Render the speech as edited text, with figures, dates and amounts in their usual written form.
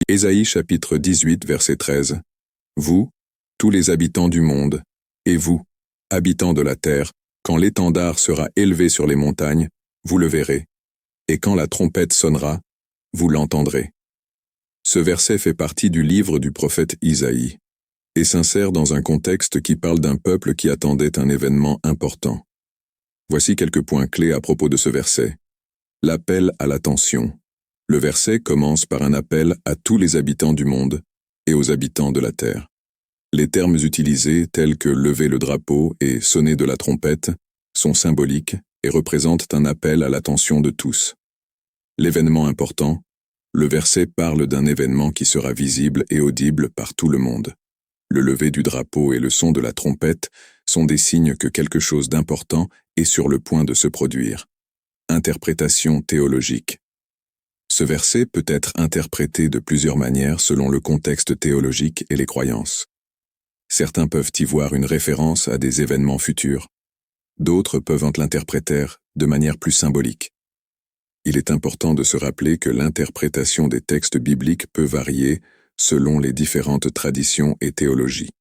Ésaïe chapitre 18 verset 13. Vous, tous les habitants du monde, et vous, habitants de la terre, quand l'étendard sera élevé sur les montagnes, vous le verrez, et quand la trompette sonnera, vous l'entendrez. Ce verset fait partie du livre du prophète Isaïe, et s'insère dans un contexte qui parle d'un peuple qui attendait un événement important. Voici quelques points clés à propos de ce verset. L'appel à l'attention. Le verset commence par un appel à tous les habitants du monde et aux habitants de la terre. Les termes utilisés, tels que lever le drapeau et sonner de la trompette, sont symboliques et représentent un appel à l'attention de tous. L'événement important, le verset parle d'un événement qui sera visible et audible par tout le monde. Le lever du drapeau et le son de la trompette sont des signes que quelque chose d'important est sur le point de se produire. Interprétation théologique. Ce verset peut être interprété de plusieurs manières selon le contexte théologique et les croyances. Certains peuvent y voir une référence à des événements futurs. D'autres peuvent l'interpréter de manière plus symbolique. Il est important de se rappeler que l'interprétation des textes bibliques peut varier selon les différentes traditions et théologies.